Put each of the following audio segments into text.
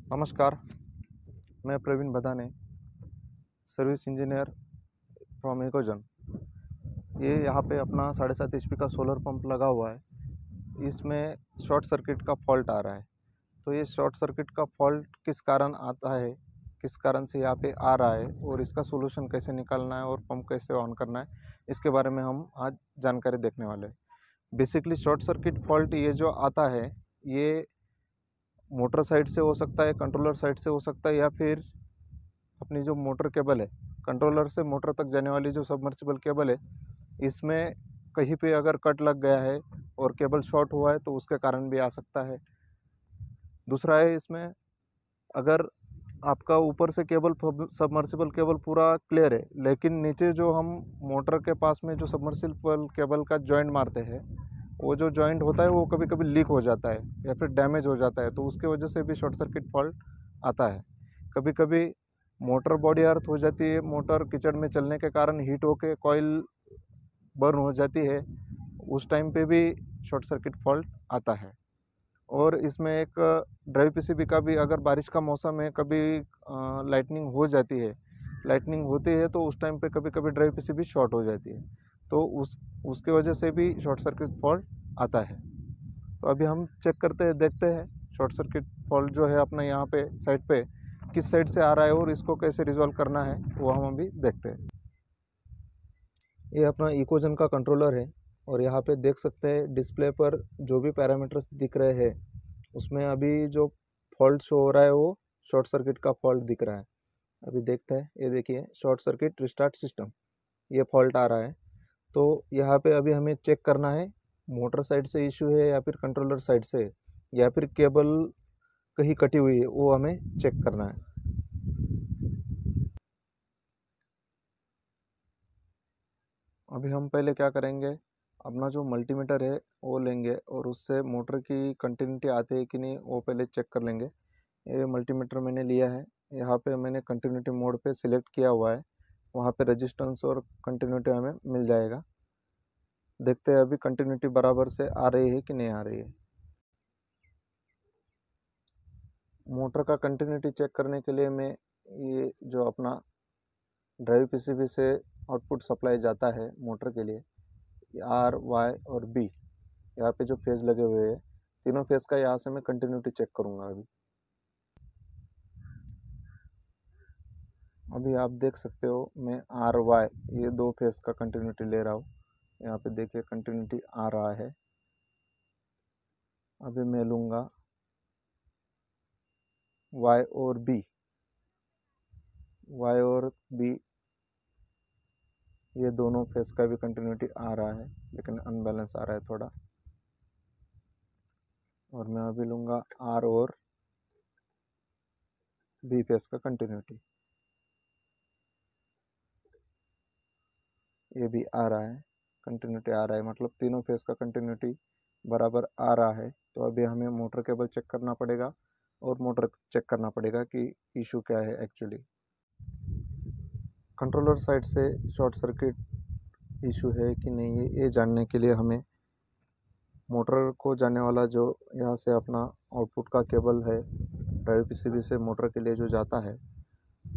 नमस्कार, मैं Praveen बदाने, service engineer from इकोजन। ये यहाँ पे अपना 7.5 एचपी का सोलर पंप लगा हुआ है। इसमें शॉर्ट सर्किट का फॉल्ट आ रहा है। तो ये शॉर्ट सर्किट का फॉल्ट किस कारण आता है, किस कारण से यहाँ पे आ रहा है और इसका सोल्यूशन कैसे निकालना है और पंप कैसे ऑन करना है, इसके बारे में हम आज जानकारी देखने वाले हैं। बेसिकली शॉर्ट सर्किट फॉल्ट ये जो आता है, ये मोटर साइड से हो सकता है, कंट्रोलर साइड से हो सकता है, या फिर अपनी जो मोटर केबल है, कंट्रोलर से मोटर तक जाने वाली जो सबमर्सिबल केबल है, इसमें कहीं पे अगर कट लग गया है और केबल शॉर्ट हुआ है तो उसके कारण भी आ सकता है। दूसरा है, इसमें अगर आपका ऊपर से केबल सबमर्सिबल केबल पूरा क्लियर है, लेकिन नीचे जो हम मोटर के पास में जो सबमर्सिबल केबल का जॉइंट मारते हैं, वो जो जॉइंट होता है वो कभी कभी लीक हो जाता है या फिर डैमेज हो जाता है, तो उसकी वजह से भी शॉर्ट सर्किट फॉल्ट आता है। कभी कभी मोटर बॉडी अर्थ हो जाती है, मोटर कीचड़ में चलने के कारण हीट होके कॉइल बर्न हो जाती है, उस टाइम पे भी शॉर्ट सर्किट फॉल्ट आता है। और इसमें एक ड्राइव पीसीबी का भी, अगर बारिश का मौसम है, कभी लाइटनिंग हो जाती है, लाइटनिंग होती है तो उस टाइम पे कभी कभी ड्राइव पीसीबी शॉर्ट हो जाती है, तो उसके वजह से भी शॉर्ट सर्किट फॉल्ट आता है। तो अभी हम चेक करते हैं, देखते हैं शॉर्ट सर्किट फॉल्ट जो है अपना यहाँ पे साइड पे किस साइड से आ रहा है और इसको कैसे रिजॉल्व करना है वो हम अभी देखते हैं। ये अपना इकोजन का कंट्रोलर है और यहाँ पे देख सकते हैं डिस्प्ले पर जो भी पैरामीटर्स दिख रहे हैं उसमें अभी जो फॉल्ट शो हो रहा है वो शॉर्ट सर्किट का फॉल्ट दिख रहा है। अभी देखते हैं, ये देखिए शॉर्ट सर्किट रिस्टार्ट सिस्टम, ये फॉल्ट आ रहा है। तो यहाँ पे अभी हमें चेक करना है मोटर साइड से इशू है या फिर कंट्रोलर साइड से है या फिर केबल कहीं कटी हुई है, वो हमें चेक करना है। अभी हम पहले क्या करेंगे, अपना जो मल्टीमीटर है वो लेंगे और उससे मोटर की कंटिन्यूटी आती है कि नहीं वो पहले चेक कर लेंगे। ये मल्टीमीटर मैंने लिया है, यहाँ पे मैंने कंटिन्यूटी मोड पे सिलेक्ट किया हुआ है, वहाँ पे रेजिस्टेंस और कंटिन्यूटी हमें मिल जाएगा। देखते हैं अभी कंटिन्यूटी बराबर से आ रही है कि नहीं आ रही है। मोटर का कंटिन्यूटी चेक करने के लिए मैं ये जो अपना ड्राइव पीसीबी से आउटपुट सप्लाई जाता है मोटर के लिए, आर वाई और बी, यहाँ पे जो फेज लगे हुए हैं, तीनों फेज का यहाँ से मैं कंटिन्यूटी चेक करूँगा। अभी आप देख सकते हो मैं आर वाई ये दो फेज का कंटिन्यूटी ले रहा हूँ। यहाँ पे देखिए कंटिन्यूटी आ रहा है। अभी मैं लूँगा वाई और बी, वाई और बी ये दोनों फेज का भी कंटिन्यूटी आ रहा है, लेकिन अनबैलेंस आ रहा है थोड़ा। और मैं अभी लूँगा आर और बी फेज का कंटिन्यूटी, ये भी आ रहा है, कंटिन्यूटी आ रहा है, मतलब तीनों फेज का कंटिन्यूटी बराबर आ रहा है। तो अभी हमें मोटर केबल चेक करना पड़ेगा और मोटर चेक करना पड़ेगा कि इशू क्या है एक्चुअली। कंट्रोलर साइड से शॉर्ट सर्किट इशू है कि नहीं है ये जानने के लिए हमें मोटर को जाने वाला जो यहाँ से अपना आउटपुट का केबल है ड्राइव पीसीबी से मोटर के लिए जो जाता है,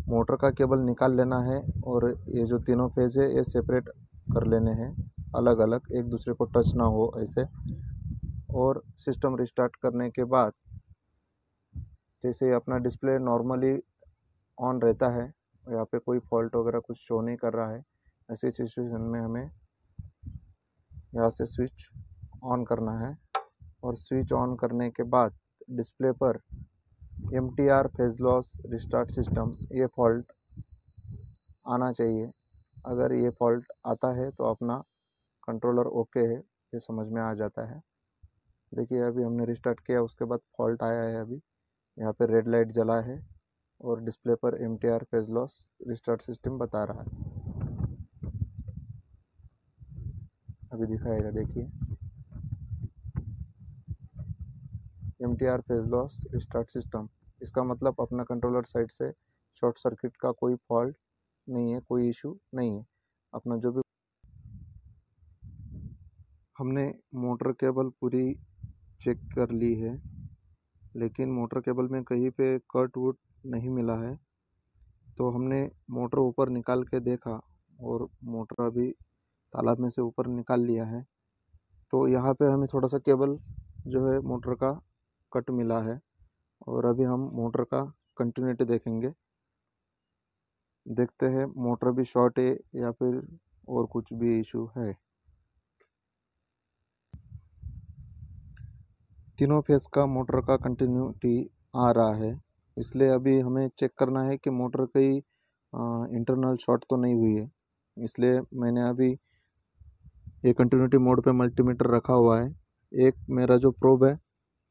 मोटर का केबल निकाल लेना है और ये जो तीनों फेज है ये सेपरेट कर लेने हैं, अलग अलग, एक दूसरे को टच ना हो ऐसे। और सिस्टम रिस्टार्ट करने के बाद जैसे अपना डिस्प्ले नॉर्मली ऑन रहता है, यहाँ पे कोई फॉल्ट वगैरह कुछ शो नहीं कर रहा है, ऐसी सिचुएशन में हमें यहाँ से स्विच ऑन करना है और स्विच ऑन करने के बाद डिस्प्ले पर MTR phase loss restart system ये फॉल्ट आना चाहिए। अगर ये फॉल्ट आता है तो अपना कंट्रोलर ओके है, ये समझ में आ जाता है। देखिए अभी हमने रिस्टार्ट किया, उसके बाद फॉल्ट आया है। अभी यहाँ पे रेड लाइट जला है और डिस्प्ले पर MTR phase loss restart system बता रहा है। अभी दिखाएगा, देखिए MTR phase loss restart system, इसका मतलब अपना कंट्रोलर साइड से शॉर्ट सर्किट का कोई फॉल्ट नहीं है, कोई इशू नहीं है। अपना जो भी हमने मोटर केबल पूरी चेक कर ली है, लेकिन मोटर केबल में कहीं पे कट वुट नहीं मिला है। तो हमने मोटर ऊपर निकाल के देखा और मोटर अभी तालाब में से ऊपर निकाल लिया है। तो यहाँ पे हमें थोड़ा सा केबल जो है मोटर का कट मिला है और अभी हम मोटर का कंटिन्यूटी देखेंगे। देखते हैं मोटर भी शॉर्ट है या फिर और कुछ भी इशू है। तीनों फेस का मोटर का कंटिन्यूटी आ रहा है, इसलिए अभी हमें चेक करना है कि मोटर कहीं इंटरनल शॉर्ट तो नहीं हुई है। इसलिए मैंने अभी ये कंटिन्यूटी मोड पे मल्टीमीटर रखा हुआ है। एक मेरा जो प्रोब है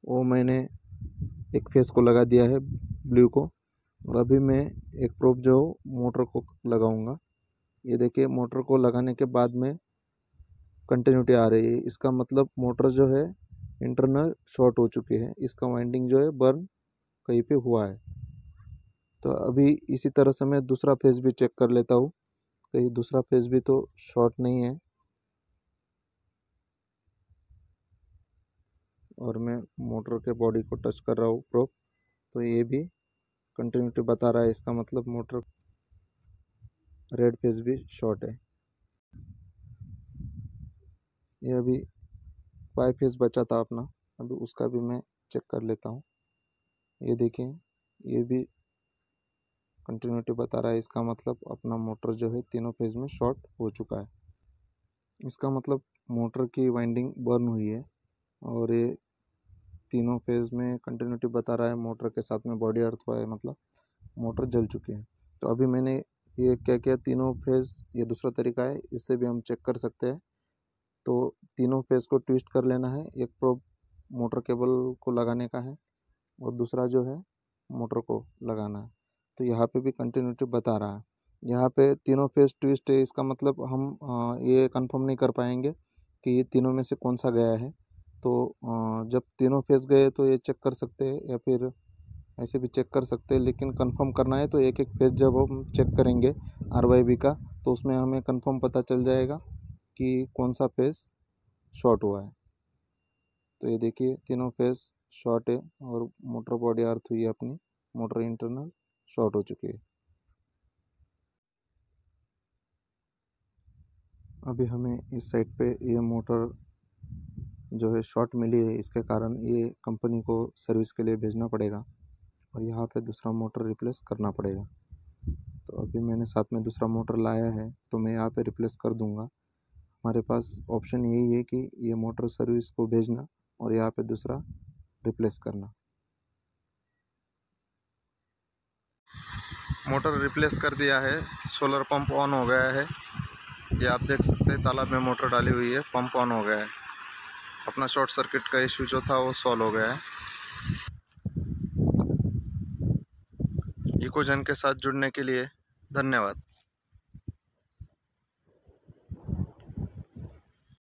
वो मैंने एक फेस को लगा दिया है ब्लू को, और अभी मैं एक प्रोब जो मोटर को लगाऊंगा। ये देखिए मोटर को लगाने के बाद में कंटिन्यूटी आ रही है, इसका मतलब मोटर जो है इंटरनल शॉर्ट हो चुकी है, इसका वाइंडिंग जो है बर्न कहीं पे हुआ है। तो अभी इसी तरह से मैं दूसरा फेस भी चेक कर लेता हूँ, कहीं दूसरा फेस भी तो शॉर्ट नहीं है। और मैं मोटर के बॉडी को टच कर रहा हूँ प्रोब, तो ये भी कंटिन्यूटी बता रहा है, इसका मतलब मोटर रेड फेस भी शॉर्ट है। ये अभी वाई फेस बचा था अपना, अभी उसका भी मैं चेक कर लेता हूँ। ये देखिए ये भी कंटिन्यूटी बता रहा है, इसका मतलब अपना मोटर जो है तीनों फेज में शॉर्ट हो चुका है। इसका मतलब मोटर की वाइंडिंग बर्न हुई है और ये तीनों फेज में कंटिन्यूटी बता रहा है, मोटर के साथ में बॉडी अर्थ हुआ है, मतलब मोटर जल चुकी है। तो अभी मैंने ये क्या किया, तीनों फेज, ये दूसरा तरीका है, इससे भी हम चेक कर सकते हैं। तो तीनों फेज को ट्विस्ट कर लेना है, एक प्रोब मोटर केबल को लगाने का है और दूसरा जो है मोटर को लगाना है। तो यहाँ पे भी कंटिन्यूटी बता रहा है, यहाँ पे तीनों फेज ट्विस्ट है, इसका मतलब हम ये कंफर्म नहीं कर पाएंगे कि ये तीनों में से कौन सा गया है। तो जब तीनों फेज गए तो ये चेक कर सकते हैं या फिर ऐसे भी चेक कर सकते हैं, लेकिन कंफर्म करना है तो एक एक फेज जब हम चेक करेंगे RYB का, तो उसमें हमें कंफर्म पता चल जाएगा कि कौन सा फेज शॉर्ट हुआ है। तो ये देखिए तीनों फेज शॉर्ट है और मोटर बॉडी अर्थ हुई है अपनी, मोटर इंटरनल शॉर्ट हो चुकी है। अभी हमें इस साइड पे ये मोटर जो है शॉर्ट मिली है, इसके कारण ये कंपनी को सर्विस के लिए भेजना पड़ेगा और यहाँ पे दूसरा मोटर रिप्लेस करना पड़ेगा। तो अभी मैंने साथ में दूसरा मोटर लाया है, तो मैं यहाँ पे रिप्लेस कर दूँगा। हमारे पास ऑप्शन यही है कि ये मोटर सर्विस को भेजना और यहाँ पे दूसरा रिप्लेस करना। मोटर रिप्लेस कर दिया है, सोलर पंप ऑन हो गया है। ये आप देख सकते हैं तालाब में मोटर डाली हुई है, पंप ऑन हो गया है। अपना शॉर्ट सर्किट का इशू जो था वो सॉल्व हो गया है। इकोजन के साथ जुड़ने के लिए धन्यवाद।